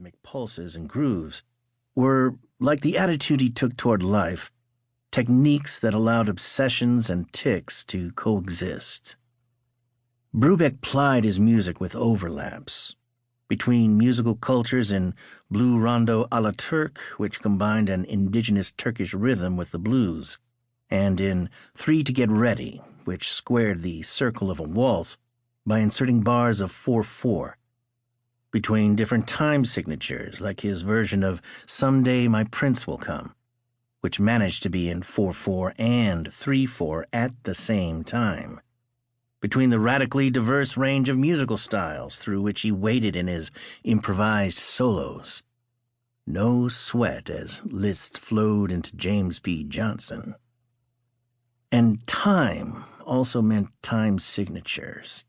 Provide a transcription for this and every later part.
rhythmic pulses and grooves, were, like the attitude he took toward life, techniques that allowed obsessions and tics to coexist. Brubeck plied his music with overlaps between musical cultures in Blue Rondo a la Turque, which combined an indigenous Turkish rhythm with the blues, and in Three to Get Ready, which squared the circle of a waltz by inserting bars of 4/4, between different time signatures, like his version of Someday My Prince Will Come, which managed to be in 4/4 and 3/4 at the same time, between the radically diverse range of musical styles through which he waded in his improvised solos. No sweat as Liszt flowed into James P. Johnson. And time also meant time signatures.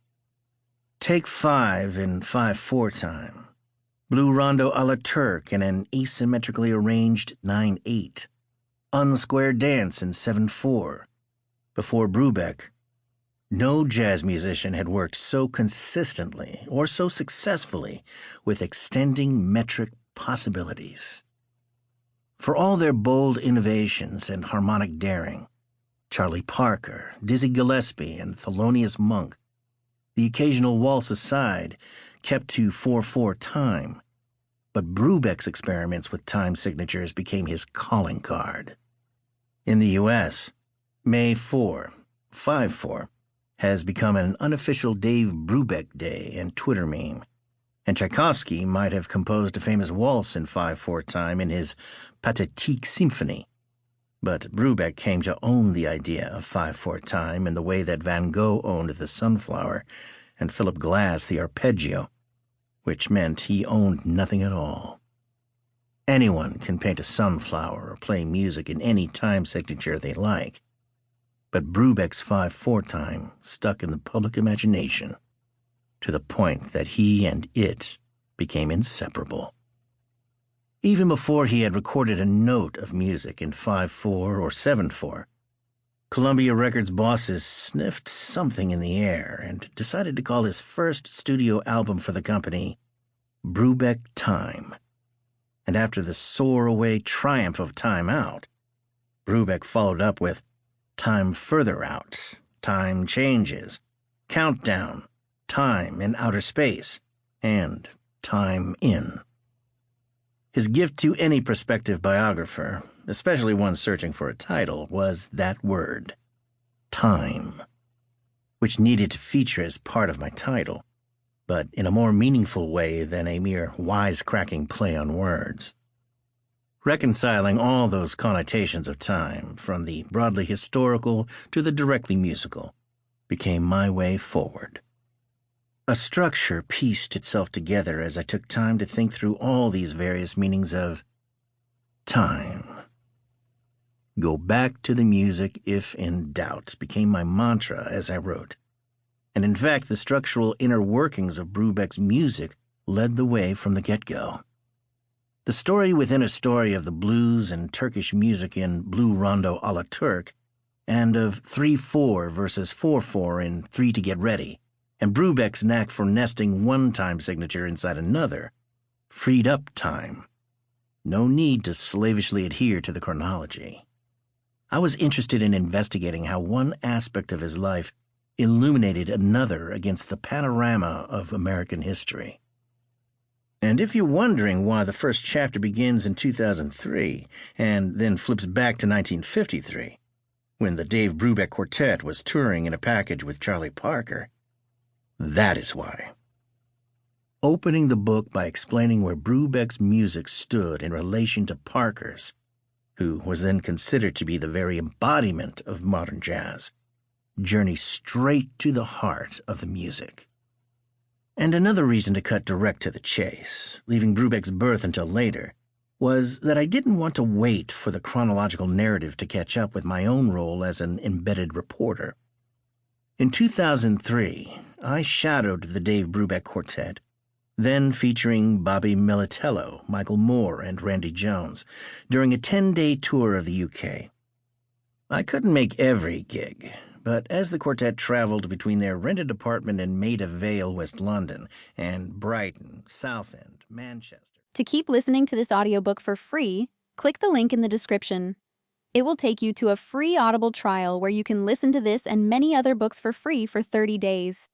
Take 5 in 5/4 time, Blue Rondo a la Turque in an asymmetrically arranged 9/8, Unsquared Dance in 7/4. Before Brubeck, no jazz musician had worked so consistently or so successfully with extending metric possibilities. For all their bold innovations and harmonic daring, Charlie Parker, Dizzy Gillespie, and Thelonious Monk, the occasional waltz aside, kept to 4/4 time, but Brubeck's experiments with time signatures became his calling card. In the U.S., May 4, 5/4, has become an unofficial Dave Brubeck Day and Twitter meme, and Tchaikovsky might have composed a famous waltz in 5/4 time in his Pathétique Symphony. But Brubeck came to own the idea of 5/4 time in the way that Van Gogh owned the sunflower and Philip Glass the arpeggio, which meant he owned nothing at all. Anyone can paint a sunflower or play music in any time signature they like, but Brubeck's 5/4 time stuck in the public imagination to the point that he and it became inseparable. Even before he had recorded a note of music in 5/4 or 7/4, Columbia Records bosses sniffed something in the air and decided to call his first studio album for the company Brubeck Time. And after the soar-away triumph of Time Out, Brubeck followed up with Time Further Out, Time Changes, Countdown, Time in Outer Space, and Time In. His gift to any prospective biographer, especially one searching for a title, was that word, time, which needed to feature as part of my title, but in a more meaningful way than a mere wisecracking play on words. Reconciling all those connotations of time, from the broadly historical to the directly musical, became my way forward. A structure pieced itself together as I took time to think through all these various meanings of time. Go back to the music if in doubt became my mantra as I wrote. And in fact, the structural inner workings of Brubeck's music led the way from the get-go. The story within a story of the blues and Turkish music in Blue Rondo a la Turque, and of 3/4 versus 4/4 in Three to Get Ready, and Brubeck's knack for nesting one time signature inside another, freed up time. No need to slavishly adhere to the chronology. I was interested in investigating how one aspect of his life illuminated another against the panorama of American history. And if you're wondering why the first chapter begins in 2003 and then flips back to 1953, when the Dave Brubeck Quartet was touring in a package with Charlie Parker, that is why. Opening the book by explaining where Brubeck's music stood in relation to Parker's, who was then considered to be the very embodiment of modern jazz, journey straight to the heart of the music. And another reason to cut direct to the chase, leaving Brubeck's birth until later, was that I didn't want to wait for the chronological narrative to catch up with my own role as an embedded reporter. In 2003, I shadowed the Dave Brubeck Quartet, then featuring Bobby Militello, Michael Moore, and Randy Jones, during a 10-day tour of the UK. I couldn't make every gig, but as the quartet traveled between their rented apartment in Maida Vale, West London, and Brighton, Southend, Manchester, To keep listening to this audiobook for free, click the link in the description. It will take you to a free Audible trial where you can listen to this and many other books for free for 30 days.